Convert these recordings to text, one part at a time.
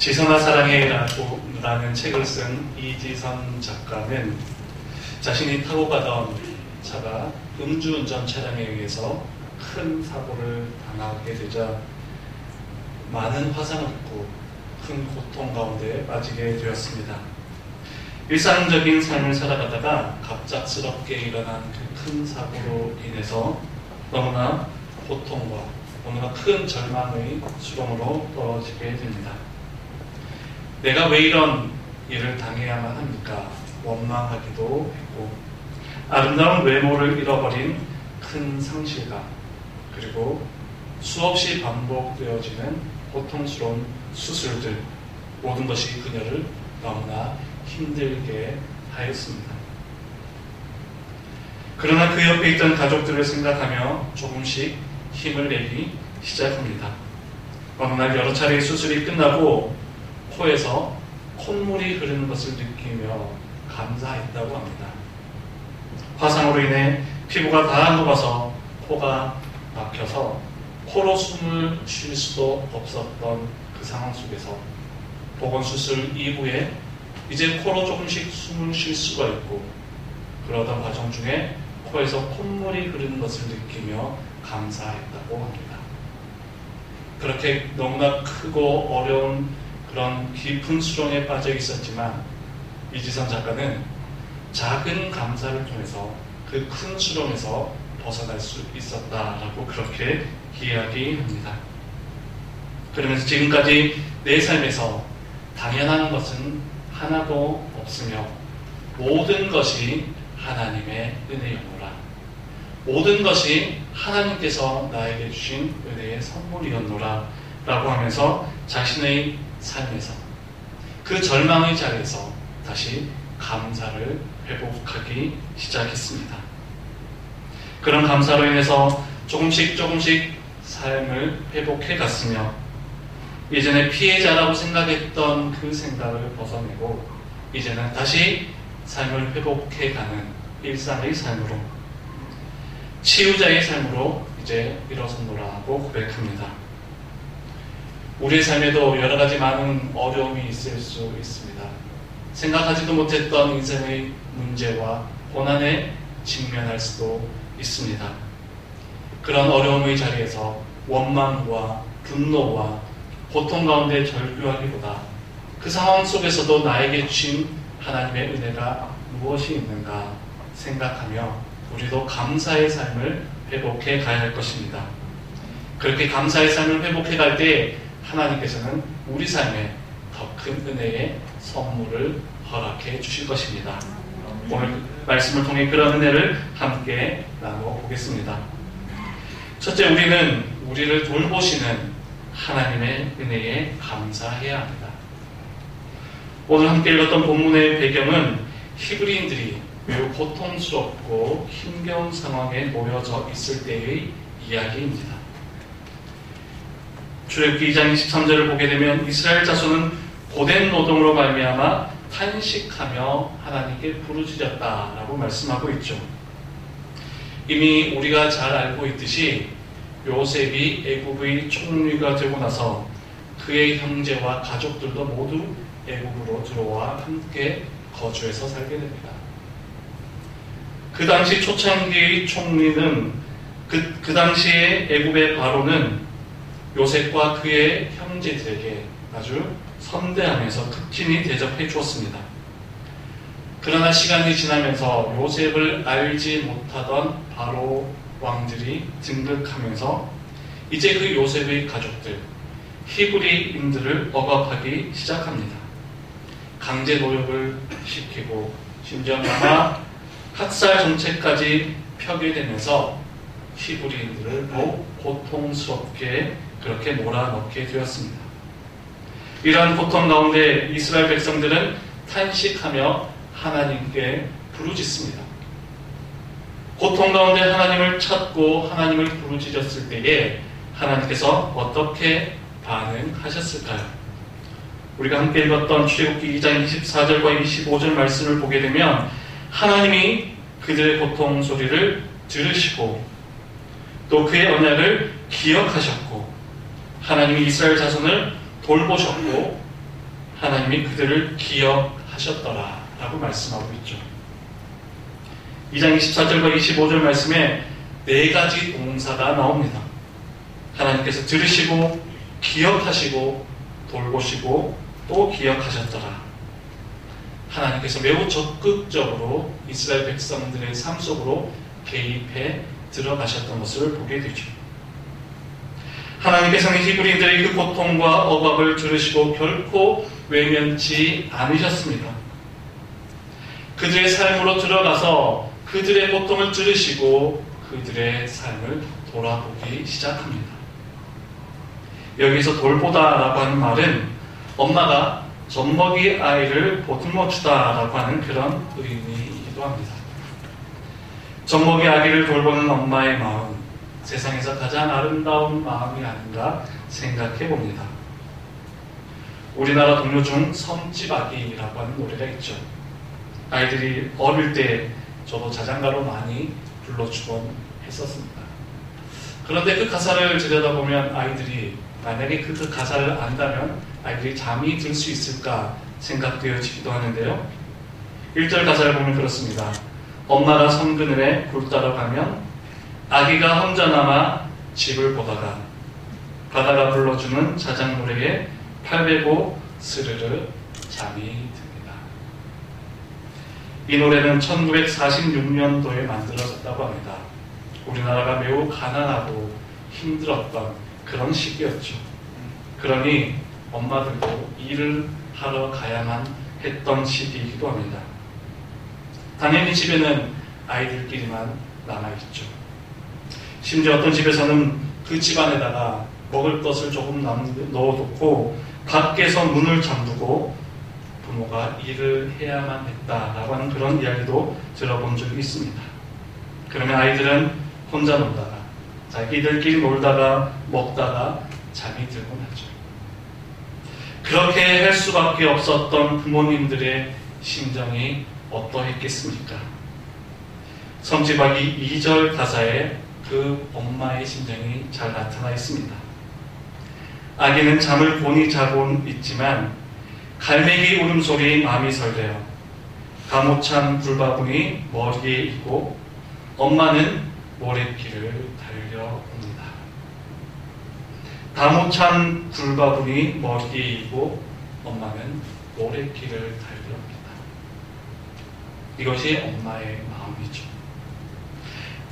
지선아 사랑해라는 책을 쓴 이지선 작가는 자신이 타고 가던 차가 음주운전 차량에 의해서 큰 사고를 당하게 되자 많은 화상을 입고 큰 고통 가운데 빠지게 되었습니다. 일상적인 삶을 살아가다가 갑작스럽게 일어난 그 큰 사고로 인해서 너무나 고통과 너무나 큰 절망의 수렁으로 떨어지게 됩니다. 내가 왜 이런 일을 당해야만 합니까? 원망하기도 했고, 아름다운 외모를 잃어버린 큰 상실감, 그리고 수없이 반복되어지는 고통스러운 수술들, 모든 것이 그녀를 너무나 힘들게 하였습니다. 그러나 그 옆에 있던 가족들을 생각하며 조금씩 힘을 내기 시작합니다. 어느 날 여러 차례의 수술이 끝나고 코에서 콧물이 흐르는 것을 느끼며 감사했다고 합니다. 화상으로 인해 피부가 다 녹아서 코가 막혀서 코로 숨을 쉴 수도 없었던 그 상황 속에서 보건수술 이후에 이제 코로 조금씩 숨을 쉴 수가 있고, 그러던 과정 중에 코에서 콧물이 흐르는 것을 느끼며 감사했다고 합니다. 그렇게 너무나 크고 어려운 그런 깊은 수렁에 빠져 있었지만 이지선 작가는 작은 감사를 통해서 그 큰 수렁에서 벗어날 수 있었다라고 그렇게 이야기합니다. 그러면서 지금까지 내 삶에서 당연한 것은 하나도 없으며 모든 것이 하나님의 은혜였노라. 모든 것이 하나님께서 나에게 주신 은혜의 선물이었노라 라고 하면서 자신의 삶에서 그 절망의 자리에서 다시 감사를 회복하기 시작했습니다. 그런 감사로 인해서 조금씩 삶을 회복해 갔으며, 예전에 피해자라고 생각했던 그 생각을 벗어내고 이제는 다시 삶을 회복해 가는 일상의 삶으로, 치유자의 삶으로 이제 일어섰노라 하고 고백합니다. 우리의 삶에도 여러 가지 많은 어려움이 있을 수 있습니다. 생각하지도 못했던 인생의 문제와 고난에 직면할 수도 있습니다. 그런 어려움의 자리에서 원망과 분노와 고통 가운데 절규하기보다 그 상황 속에서도 나에게 주신 하나님의 은혜가 무엇이 있는가 생각하며 우리도 감사의 삶을 회복해 가야 할 것입니다. 그렇게 감사의 삶을 회복해 갈 때 하나님께서는 우리 삶에 더 큰 은혜의 선물을 허락해 주실 것입니다. 오늘 말씀을 통해 그런 은혜를 함께 나눠보겠습니다. 첫째, 우리는 우리를 돌보시는 하나님의 은혜에 감사해야 합니다. 오늘 함께 읽었던 본문의 배경은 히브리인들이 매우 고통스럽고 힘겨운 상황에 놓여져 있을 때의 이야기입니다. 출애굽기 2장 23절을 보게 되면 이스라엘 자손은 고된 노동으로 말미암아 탄식하며 하나님께 부르짖었다라고 말씀하고 있죠. 이미 우리가 잘 알고 있듯이 요셉이 애굽의 총리가 되고 나서 그의 형제와 가족들도 모두 애굽으로 들어와 함께 거주해서 살게 됩니다. 그 당시 초창기의 총리는 그 당시에 애굽의 바로는 요셉과 그의 형제들에게 아주 선대하면서 극진히 대접해 주었습니다. 그러나 시간이 지나면서 요셉을 알지 못하던 바로 왕들이 등극하면서 이제 그 요셉의 가족들 히브리인들을 억압하기 시작합니다. 강제 노역을 시키고 심지어 아마 학살 정책까지 펴게 되면서 히브리인들을 더욱 고통스럽게 그렇게 몰아넣게 되었습니다. 이러한 고통 가운데 이스라엘 백성들은 탄식하며 하나님께 부르짖습니다. 고통 가운데 하나님을 찾고 하나님을 부르짖었을 때에 하나님께서 어떻게 반응하셨을까요? 우리가 함께 읽었던 출애굽기 2장 24절과 25절 말씀을 보게 되면 하나님이 그들의 고통 소리를 들으시고 또 그의 언약을 기억하셨고 하나님이 이스라엘 자손을 돌보셨고 하나님이 그들을 기억하셨더라 라고 말씀하고 있죠. 2장 24절과 25절 말씀에 네 가지 동사가 나옵니다. 하나님께서 들으시고 기억하시고 돌보시고 또 기억하셨더라. 하나님께서 매우 적극적으로 이스라엘 백성들의 삶 속으로 개입해 들어가셨던 것을 보게 되죠. 하나님께서는 히브리인들의 그 고통과 억압을 들으시고 결코 외면치 않으셨습니다. 그들의 삶으로 들어가서 그들의 고통을 들으시고 그들의 삶을 돌아보기 시작합니다. 여기서 돌보다라고 하는 말은 엄마가 젖먹이 아이를 보듬어 주다라고 하는 그런 의미이기도 합니다. 젖먹이 아기를 돌보는 엄마의 마음, 세상에서 가장 아름다운 마음이 아닌가 생각해 봅니다. 우리나라 동요 중 섬집 아기라고 하는 노래가 있죠. 아이들이 어릴 때 저도 자장가로 많이 불러주곤 했었습니다. 그런데 그 가사를 들여다보면 아이들이 만약에 그 가사를 안다면 아이들이 잠이 들 수 있을까 생각되어지기도 하는데요. 1절 가사를 보면 그렇습니다. 엄마가 섬 그늘에 굴 따러 가면 아기가 혼자 남아 집을 보다가 바다가 불러주는 자장 노래에 팔 베고 스르르 잠이 듭니다. 이 노래는 1946년도에 만들어졌다고 합니다. 우리나라가 매우 가난하고 힘들었던 그런 시기였죠. 그러니 엄마들도 일을 하러 가야만 했던 시기이기도 합니다. 당연히 집에는 아이들끼리만 남아있죠. 심지어 어떤 집에서는 그 집안에다가 먹을 것을 조금 넣어놓고 밖에서 문을 잠그고 부모가 일을 해야만 했다라고 하는 그런 이야기도 들어본 적이 있습니다. 그러면 아이들은 혼자 놀다가 자기들끼리 놀다가 먹다가 잠이 들곤 하죠. 그렇게 할 수밖에 없었던 부모님들의 심정이 어떠했겠습니까? 섬집아기 2절 가사에 그 엄마의 심정이 잘 나타나 있습니다. 아기는 잠을 곤히 자곤 있지만 갈매기 울음소리에 마음이 설레어 가모찬 굴바구니 머리에 있고 엄마는 모래길을 달려옵니다. 가모찬 굴바구니 머리에 있고 엄마는 모래길을 달려옵니다. 이것이 엄마의 마음이죠.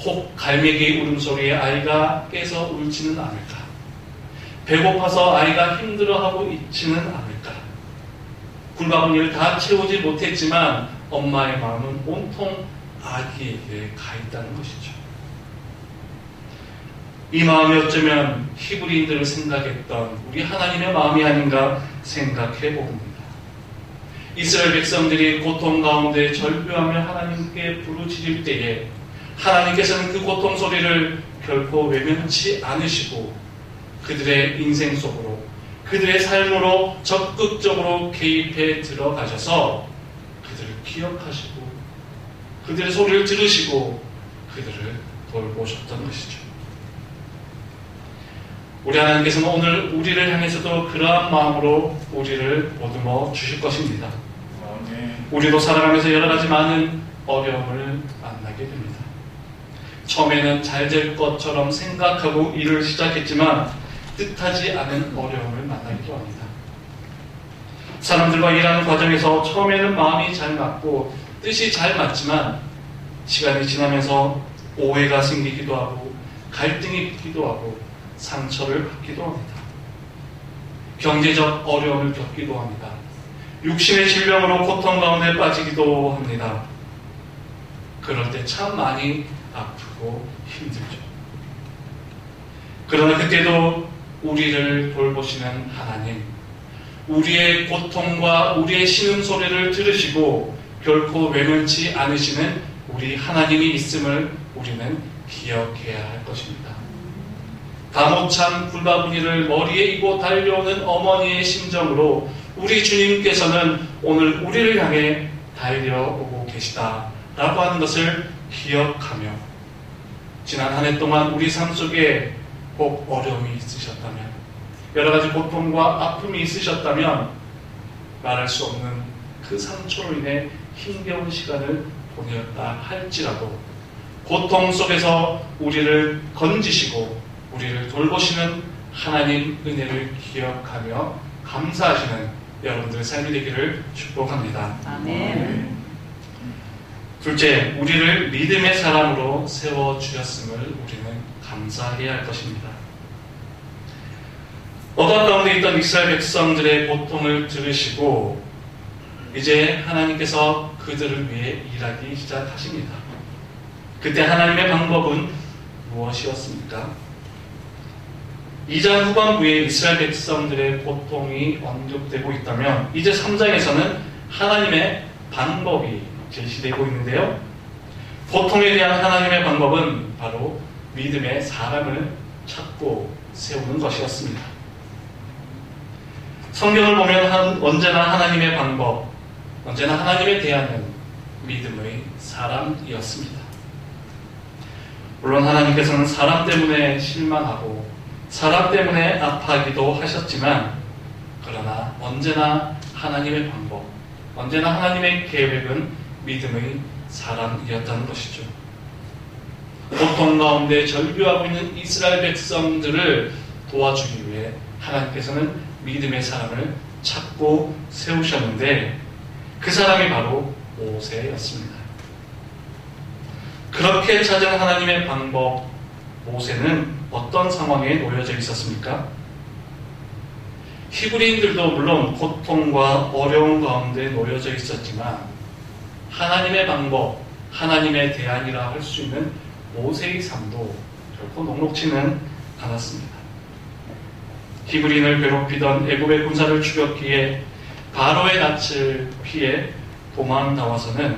혹 갈매기 울음소리에 아이가 깨서 울지는 않을까? 배고파서 아이가 힘들어하고 있지는 않을까? 굴바구니를 다 채우지 못했지만 엄마의 마음은 온통 아기에게 가 있다는 것이죠. 이 마음이 어쩌면 히브리인들을 생각했던 우리 하나님의 마음이 아닌가 생각해 봅니다. 이스라엘 백성들이 고통 가운데 절규하며 하나님께 부르짖을 때에 하나님께서는 그 고통 소리를 결코 외면치 않으시고 그들의 인생 속으로 그들의 삶으로 적극적으로 개입해 들어가셔서 그들을 기억하시고 그들의 소리를 들으시고 그들을 돌보셨던 것이죠. 우리 하나님께서는 오늘 우리를 향해서도 그러한 마음으로 우리를 보듬어 주실 것입니다. 우리도 살아가면서 여러 가지 많은 어려움을 만나게 됩니다. 처음에는 잘 될 것처럼 생각하고 일을 시작했지만 뜻하지 않은 어려움을 만나기도 합니다. 사람들과 일하는 과정에서 처음에는 마음이 잘 맞고 뜻이 잘 맞지만 시간이 지나면서 오해가 생기기도 하고 갈등이 있기도 하고 상처를 받기도 합니다. 경제적 어려움을 겪기도 합니다. 육신의 질병으로 고통 가운데 빠지기도 합니다. 그럴 때 참 많이 아프고 힘들죠. 그러나 그때도 우리를 돌보시는 하나님, 우리의 고통과 우리의 신음소리를 들으시고 결코 외면치 않으시는 우리 하나님이 있음을 우리는 기억해야 할 것입니다. 가모찬 굴바구니를 머리에 이고 달려오는 어머니의 심정으로 우리 주님께서는 오늘 우리를 향해 달려오고 계시다라고 하는 것을 기억하며 지난 한 해 동안 우리 삶 속에 혹 어려움이 있으셨다면 여러 가지 고통과 아픔이 있으셨다면 말할 수 없는 그 상처로 인해 힘겨운 시간을 보내었다 할지라도 고통 속에서 우리를 건지시고 우리를 돌보시는 하나님 은혜를 기억하며 감사하시는 여러분들의 삶이 되기를 축복합니다. 아멘. 둘째, 우리를 믿음의 사람으로 세워주셨음을 우리는 감사해야 할 것입니다. 어둠 가운데 있던 이스라엘 백성들의 고통을 들으시고 이제 하나님께서 그들을 위해 일하기 시작하십니다. 그때 하나님의 방법은 무엇이었습니까? 2장 후반부에 이스라엘 백성들의 고통이 언급되고 있다면 이제 3장에서는 하나님의 방법이 제시되고 있는데요. 고통에 대한 하나님의 방법은 바로 믿음의 사람을 찾고 세우는 것이었습니다. 성경을 보면 언제나 하나님의 방법, 언제나 하나님에 대한 믿음의 사람이었습니다. 물론 하나님께서는 사람 때문에 실망하고 사람 때문에 아파하기도 하셨지만 그러나 언제나 하나님의 방법, 언제나 하나님의 계획은 믿음의 사람이었다는 것이죠. 고통 가운데 절규하고 있는 이스라엘 백성들을 도와주기 위해 하나님께서는 믿음의 사람을 찾고 세우셨는데 그 사람이 바로 모세였습니다. 그렇게 찾은 하나님의 방법, 모세는 어떤 상황에 놓여져 있었습니까? 히브리인들도 물론 고통과 어려움 가운데 놓여져 있었지만 하나님의 방법, 하나님의 대안이라 할 수 있는 모세의 삶도 결코 녹록지는 않았습니다. 히브리인을 괴롭히던 애굽의 군사를 죽였기에 바로의 낯을 피해 도망 나와서는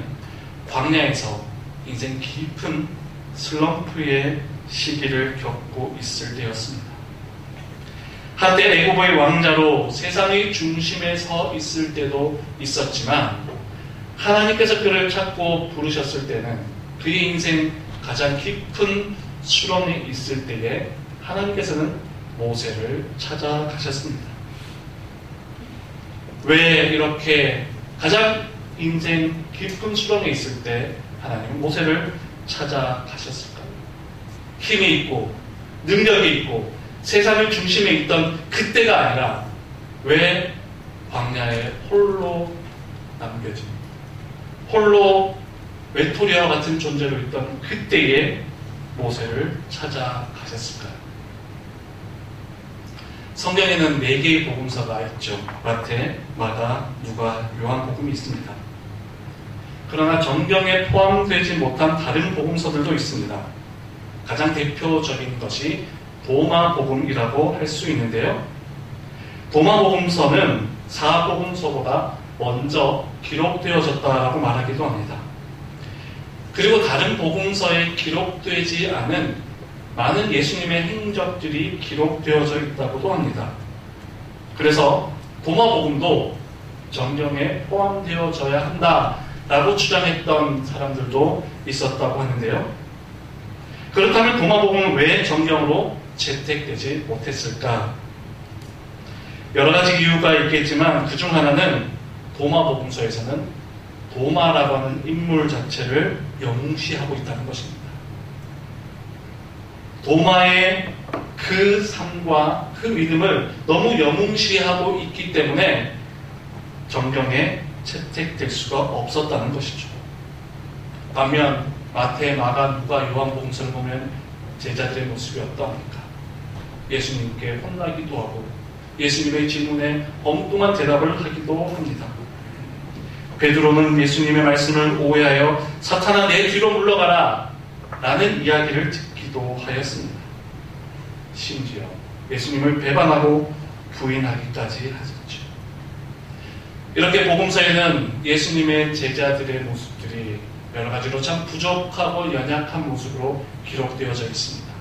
광야에서 인생 깊은 슬럼프의 시기를 겪고 있을 때였습니다. 한때 애굽의 왕자로 세상의 중심에 서 있을 때도 있었지만 하나님께서 그를 찾고 부르셨을 때는 그의 인생 가장 깊은 수렁에 있을 때에 하나님께서는 모세를 찾아가셨습니다. 왜 이렇게 가장 인생 깊은 수렁에 있을 때 하나님은 모세를 찾아가셨을까요? 힘이 있고 능력이 있고 세상의 중심에 있던 그때가 아니라 왜 광야에 홀로 남겨진 홀로 외톨이와 같은 존재로 있던 그때에 모세를 찾아가셨을까요? 성경에는 4개의 복음서가 있죠. 마태, 마가, 누가, 요한복음이 있습니다. 그러나 정경에 포함되지 못한 다른 복음서들도 있습니다. 가장 대표적인 것이 도마복음이라고 할 수 있는데요. 도마복음서는 사복음서보다 먼저 기록되어졌다고 말하기도 합니다. 그리고 다른 복음서에 기록되지 않은 많은 예수님의 행적들이 기록되어져 있다고도 합니다. 그래서 도마복음도 정경에 포함되어져야 한다라고 주장했던 사람들도 있었다고 하는데요. 그렇다면 도마복음은 왜 정경으로 채택되지 못했을까? 여러 가지 이유가 있겠지만 그중 하나는 도마복음서에서는 도마라고 하는 인물 자체를 영시하고 있다는 것입니다. 도마의 그 삶과 그 믿음을 너무 영웅시하고 있기 때문에 정경에 채택될 수가 없었다는 것이죠. 반면 마태, 마가, 누가, 요한복음서를 보면 제자들의 모습이 어떠합니까? 예수님께 혼나기도 하고 예수님의 질문에 엉뚱한 대답을 하기도 합니다. 베드로는 예수님의 말씀을 오해하여 사탄아 내 뒤로 물러가라 라는 이야기를 듣기도 하였습니다. 심지어 예수님을 배반하고 부인하기까지 하셨죠. 이렇게 복음서에는 예수님의 제자들의 모습들이 여러 가지로 참 부족하고 연약한 모습으로 기록되어져 있습니다.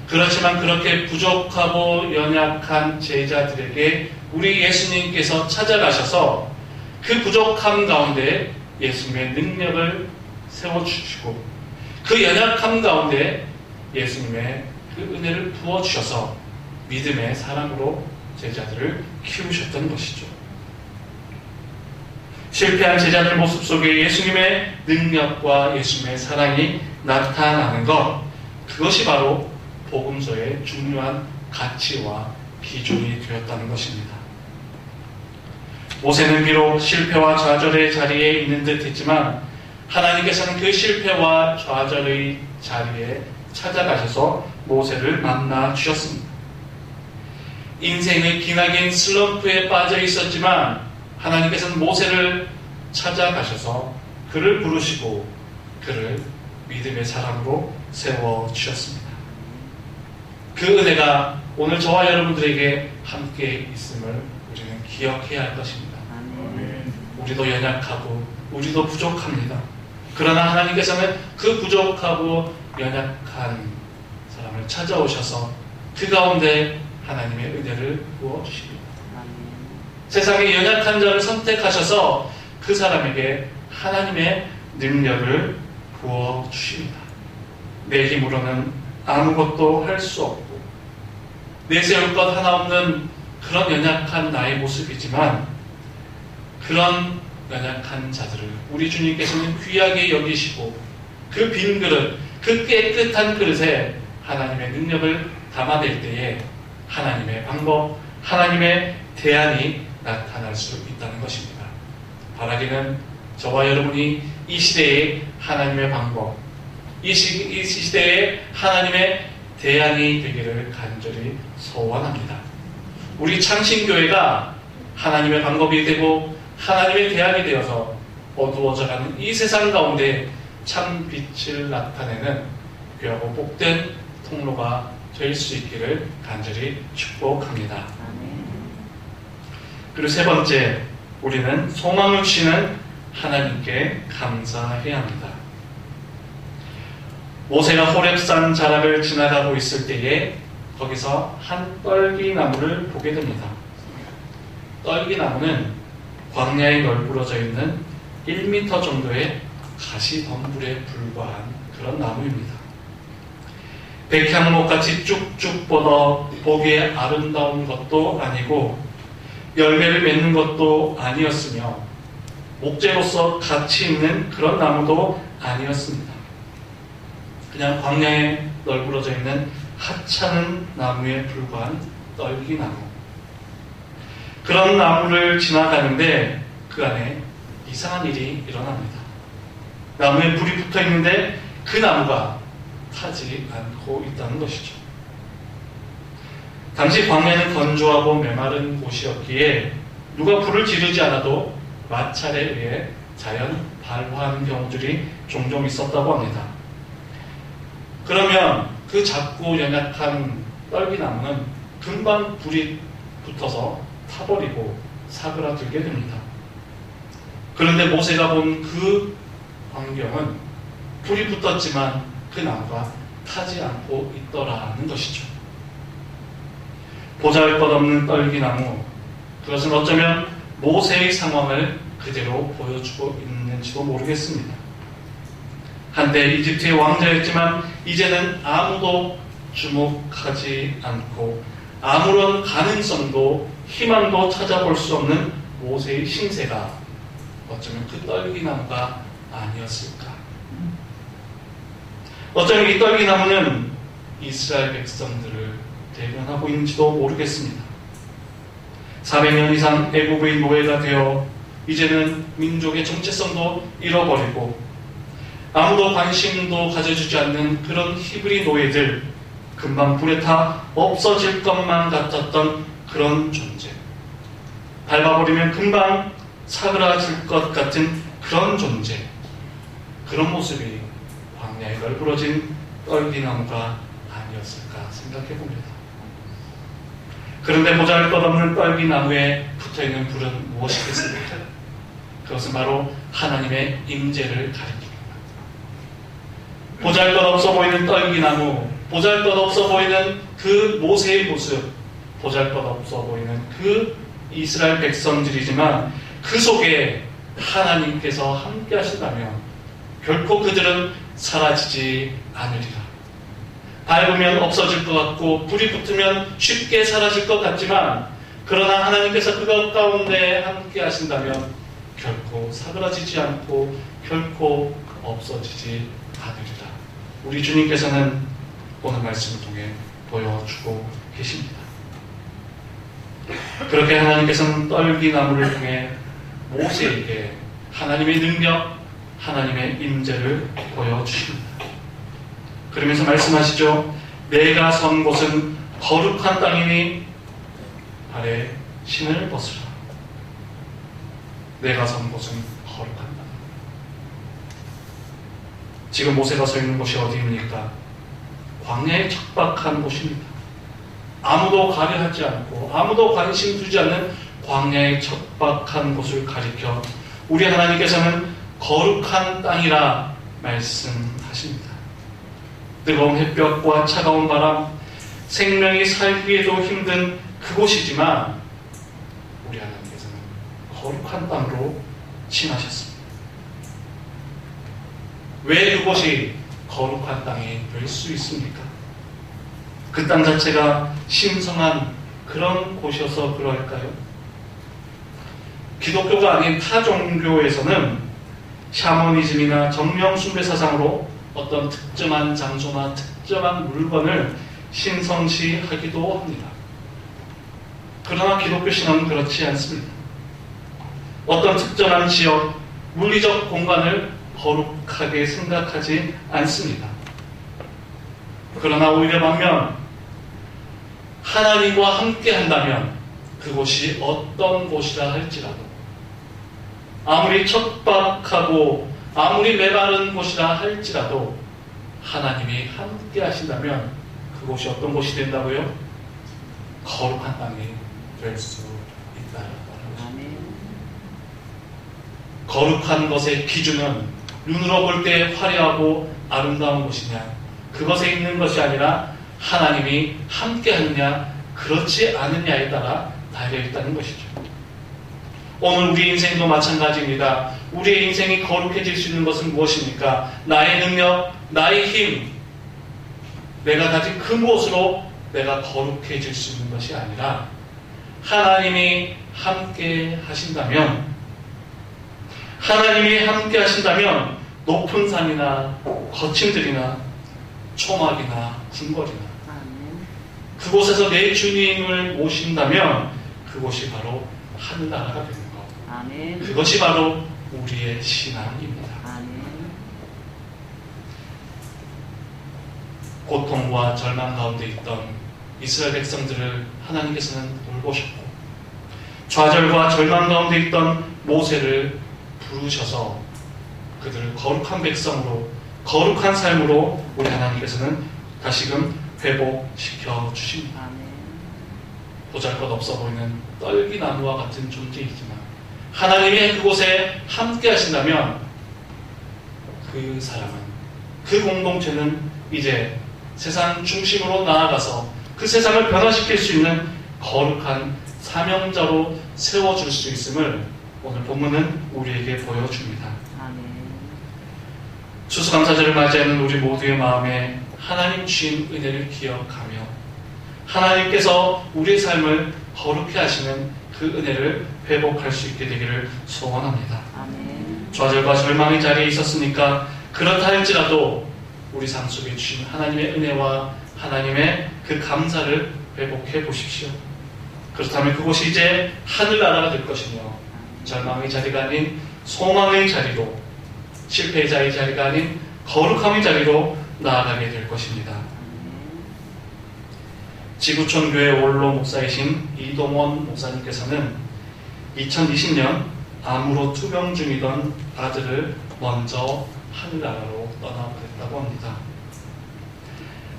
그렇지만 그렇게 부족하고 연약한 제자들에게 우리 예수님께서 찾아가셔서 그 부족함 가운데 예수님의 능력을 세워주시고 그 연약함 가운데 예수님의 그 은혜를 부어주셔서 믿음의 사람으로 제자들을 키우셨던 것이죠. 실패한 제자들 모습 속에 예수님의 능력과 예수님의 사랑이 나타나는 것, 그것이 바로 복음서의 중요한 가치와 기준이 되었다는 것입니다. 모세는 비록 실패와 좌절의 자리에 있는 듯 했지만 하나님께서는 그 실패와 좌절의 자리에 찾아가셔서 모세를 만나 주셨습니다. 인생의 기나긴 슬럼프에 빠져 있었지만 하나님께서는 모세를 찾아가셔서 그를 부르시고 그를 믿음의 사람으로 세워주셨습니다. 그 은혜가 오늘 저와 여러분들에게 함께 있음을 우리는 기억해야 할 것입니다. 우리도 연약하고 우리도 부족합니다. 그러나 하나님께서는 그 부족하고 연약한 사람을 찾아오셔서 그 가운데 하나님의 은혜를 부어주십니다. 세상의 연약한 자를 선택하셔서 그 사람에게 하나님의 능력을 부어주십니다. 내 힘으로는 아무것도 할 수 없고 내세울 것 하나 없는 그런 연약한 나의 모습이지만 그런 연약한 자들을 우리 주님께서는 귀하게 여기시고 그 빈 그릇, 그 깨끗한 그릇에 하나님의 능력을 담아낼 때에 하나님의 방법, 하나님의 대안이 나타날 수 있다는 것입니다. 바라기는 저와 여러분이 이 시대에 하나님의 방법, 이 시대에 하나님의 대안이 되기를 간절히 소원합니다. 우리 창신교회가 하나님의 방법이 되고 하나님의 대안이 되어서 어두워져가는 이 세상 가운데 참 빛을 나타내는 귀하고 복된 통로가 될 수 있기를 간절히 축복합니다. 그리고 세 번째, 우리는 소망을 주시는 하나님께 감사해야 합니다. 모세가 호렙산 자락을 지나가고 있을 때에 거기서 한 떨기나무를 보게 됩니다. 떨기나무는 광야에 널브러져 있는 1m 정도의 가시덤불에 불과한 그런 나무입니다. 백향목같이 쭉쭉 뻗어 보기에 아름다운 것도 아니고 열매를 맺는 것도 아니었으며 목재로서 가치 있는 그런 나무도 아니었습니다. 그냥 광야에 널브러져 있는 하찮은 나무에 불과한 떨기나무. 그런 나무를 지나가는데 그 안에 이상한 일이 일어납니다. 나무에 불이 붙어 있는데 그 나무가 타지 않고 있다는 것이죠. 당시 광야는 건조하고 메마른 곳이었기에 누가 불을 지르지 않아도 마찰에 의해 자연 발화하는 경우들이 종종 있었다고 합니다. 그러면 그 작고 연약한 떨기나무는 금방 불이 붙어서 타버리고 사그라들게 됩니다. 그런데 모세가 본 그 광경은 불이 붙었지만 그 나무가 타지 않고 있더라는 것이죠. 보잘것없는 떨기나무, 그것은 어쩌면 모세의 상황을 그대로 보여주고 있는지도 모르겠습니다. 한때 이집트의 왕자였지만 이제는 아무도 주목하지 않고 아무런 가능성도 희망도 찾아볼 수 없는 모세의 신세가 어쩌면 그 떨기나무가 아니었을까. 어쩌면 이 떨기나무는 이스라엘 백성들을 대변하고 있는지도 모르겠습니다. 400년 이상 애국의 노예가 되어 이제는 민족의 정체성도 잃어버리고 아무도 관심도 가져주지 않는 그런 히브리 노예들, 금방 불에 타 없어질 것만 같았던 그런 존재, 밟아버리면 금방 사그라질 것 같은 그런 존재, 그런 모습이 광야에 널브러진 떨기나무가 아니었을까 생각해봅니다. 그런데 보잘것없는 떨기나무에 붙어있는 불은 무엇이겠습니까? 그것은 바로 하나님의 임재를 가리킵니다. 보잘것없어 보이는 떨기나무, 보잘것없어 보이는 그 모세의 모습, 보잘것없어 보이는 그 이스라엘 백성들이지만 그 속에 하나님께서 함께 하신다면 결코 그들은 사라지지 않으리라. 밟으면 없어질 것 같고 불이 붙으면 쉽게 사라질 것 같지만 그러나 하나님께서 그것 가운데 함께 하신다면 결코 사그라지지 않고 결코 없어지지 않으리라. 우리 주님께서는 오늘 말씀을 통해 보여주고 계십니다. 그렇게 하나님께서는 떨기나무를 통해 모세에게 하나님의 능력, 하나님의 임재를 보여주십니다. 그러면서 말씀하시죠. 내가 선 곳은 거룩한 땅이니 발에 신을 벗으라. 내가 선 곳은 거룩한 땅. 지금 모세가 서 있는 곳이 어디입니까? 광야의 척박한 곳입니다. 아무도 가려하지 않고 아무도 관심 두지 않는 광야의 척박한 곳을 가리켜 우리 하나님께서는 거룩한 땅이라 말씀하십니다. 뜨거운 햇볕과 차가운 바람, 생명이 살기에도 힘든 그곳이지만 우리 하나님께서는 거룩한 땅으로 칭하셨습니다. 왜 그곳이 거룩한 땅이 될 수 있습니까? 그 땅 자체가 신성한 그런 곳이어서 그럴까요? 기독교가 아닌 타 종교에서는 샤머니즘이나 정명숭배 사상으로 어떤 특정한 장소나 특정한 물건을 신성시하기도 합니다. 그러나 기독교 신앙은 그렇지 않습니다. 어떤 특정한 지역, 물리적 공간을 거룩하게 생각하지 않습니다. 그러나 오히려 반면 하나님과 함께 한다면 그곳이 어떤 곳이라 할지라도 아무리 척박하고 아무리 메마른 곳이라 할지라도 하나님이 함께 하신다면 그곳이 어떤 곳이 된다고요? 거룩한 땅이 될 수 있다라는 것입니다. 거룩한 것의 기준은 눈으로 볼 때 화려하고 아름다운 곳이냐, 그것에 있는 것이 아니라 하나님이 함께 하느냐 그렇지 않느냐에 따라 달려있다는 것이죠. 오늘 우리 인생도 마찬가지입니다. 우리의 인생이 거룩해질 수 있는 것은 무엇입니까? 나의 능력, 나의 힘, 내가 가진 그 무엇으로 내가 거룩해질 수 있는 것이 아니라 하나님이 함께 하신다면, 하나님이 함께 하신다면 높은 산이나 거친 들이나 초막이나 궁궐이나 그곳에서 내 주님을 모신다면 그곳이 바로 하늘나라가 되는 것. 아멘. 그것이 바로 우리의 신앙입니다. 아멘. 고통과 절망 가운데 있던 이스라엘 백성들을 하나님께서는 돌보셨고 좌절과 절망 가운데 있던 모세를 부르셔서 그들을 거룩한 백성으로, 거룩한 삶으로 우리 하나님께서는 다시금 회복시켜 주십니다. 보잘것없어 보이는 떨기나무와 같은 존재이지만 하나님이 그곳에 함께 하신다면 그 사람은, 그 공동체는 이제 세상 중심으로 나아가서 그 세상을 변화시킬 수 있는 거룩한 사명자로 세워줄 수 있음을 오늘 본문은 우리에게 보여줍니다. 추수감사절을 맞이하는 우리 모두의 마음에 하나님 주신 은혜를 기억하며 하나님께서 우리의 삶을 거룩해 하시는 그 은혜를 회복할 수 있게 되기를 소원합니다. 아멘. 좌절과 절망의 자리에 있었으니까 그렇다 할지라도 우리 삶 속에 주신 하나님의 은혜와 하나님의 그 감사를 회복해 보십시오. 그렇다면 그곳이 이제 하늘나라가 될 것이며 절망의 자리가 아닌 소망의 자리로, 실패자의 자리가 아닌 거룩함의 자리로 나아가게 될 것입니다. 지구촌교회 원로 목사이신 이동원 목사님께서는 2020년 암으로 투병 중이던 아들을 먼저 하늘나라로 떠나보냈다고 합니다.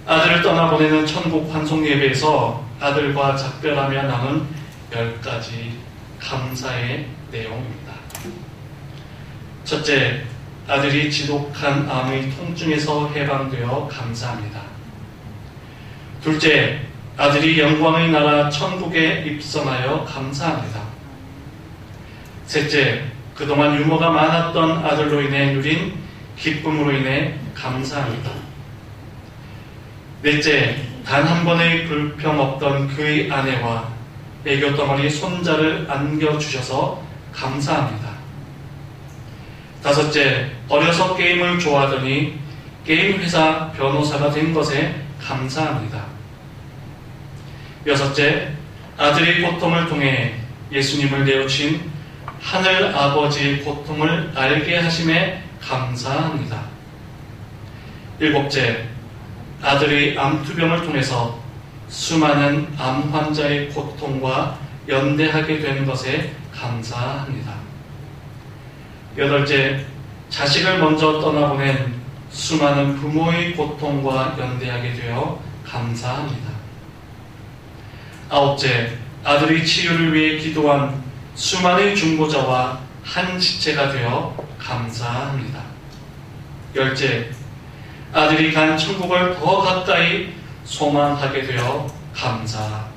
아들을 떠나보내는 천국 환송 예배에서 아들과 작별하며 남은 10가지 감사의 내용입니다. 첫째, 아들이 지독한 암의 통증에서 해방되어 감사합니다. 둘째, 아들이 영광의 나라 천국에 입성하여 감사합니다. 셋째, 그동안 유머가 많았던 아들로 인해 누린 기쁨으로 인해 감사합니다. 넷째, 단 한 번의 불평 없던 그의 아내와 애교 덩어리 손자를 안겨주셔서 감사합니다. 5째, 어려서 게임을 좋아하더니 게임 회사 변호사가 된 것에 감사합니다. 6째, 아들의 고통을 통해 예수님을 내어친 하늘 아버지의 고통을 알게 하심에 감사합니다. 7째, 아들의 암투병을 통해서 수많은 암 환자의 고통과 연대하게 된 것에 감사합니다. 8째, 자식을 먼저 떠나보낸 수많은 부모의 고통과 연대하게 되어 감사합니다. 9째, 아들의 치유를 위해 기도한 수많은 중보자와 한 지체가 되어 감사합니다. 10째, 아들이 간 천국을 더 가까이 소망하게 되어 감사합니다.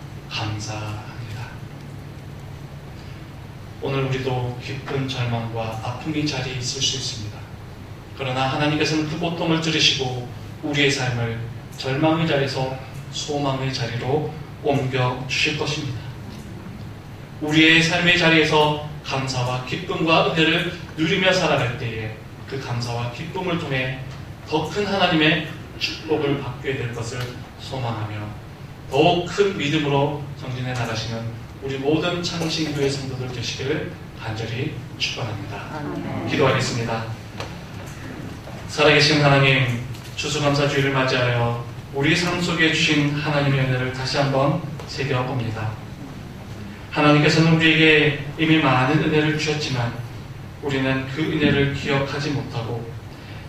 오늘 우리도 깊은 절망과 아픔의 자리에 있을 수 있습니다. 그러나 하나님께서는 그 고통을 들으시고 우리의 삶을 절망의 자리에서 소망의 자리로 옮겨 주실 것입니다. 우리의 삶의 자리에서 감사와 기쁨과 은혜를 누리며 살아갈 때에 그 감사와 기쁨을 통해 더 큰 하나님의 축복을 받게 될 것을 소망하며 더욱 큰 믿음으로 정진해 나가시는 우리 모든 창신교회 성도들 되시기를 간절히 축원합니다. 기도하겠습니다. 살아계신 하나님, 추수감사주일을 맞이하여 우리 삶 속에 주신 하나님의 은혜를 다시 한번 새겨봅니다. 하나님께서는 우리에게 이미 많은 은혜를 주셨지만 우리는 그 은혜를 기억하지 못하고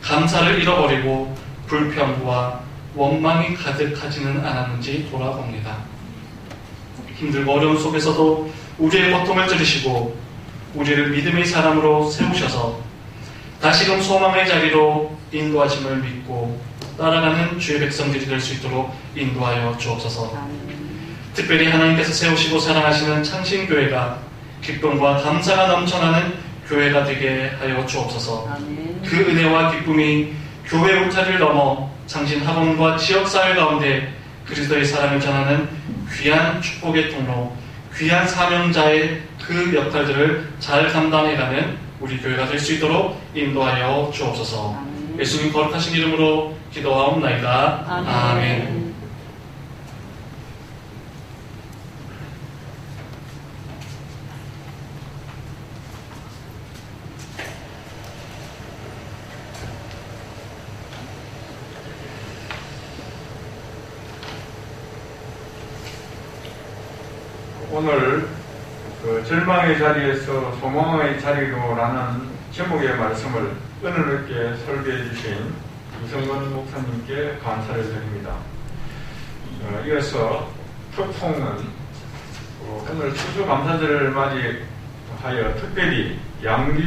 감사를 잃어버리고 불평과 원망이 가득하지는 않았는지 돌아봅니다. 힘들고 어려운 속에서도 우리의 고통을 들으시고 우리를 믿음의 사람으로 세우셔서 다시금 소망의 자리로 인도하심을 믿고 따라가는 주의 백성들이 될 수 있도록 인도하여 주옵소서. 특별히 하나님께서 세우시고 사랑하시는 창신교회가 기쁨과 감사가 넘쳐나는 교회가 되게 하여 주옵소서. 그 은혜와 기쁨이 교회 울타리를 넘어 창신 학원과 지역사회 가운데 그리스도의 사랑을 전하는 귀한 축복의 통로, 귀한 사명자의 그 역할들을 잘 감당해가는 우리 교회가 될 수 있도록 인도하여 주옵소서. 예수님 거룩하신 이름으로 기도하옵나이다. 아멘. 오늘 절망의 자리에서 소망의 자리로라는 제목의 말씀을 은혜롭게 설교해 주신 이성근 목사님께 감사를 드립니다. 이어서 특송은 오늘 추수감사절을 맞이하여 특별히 양리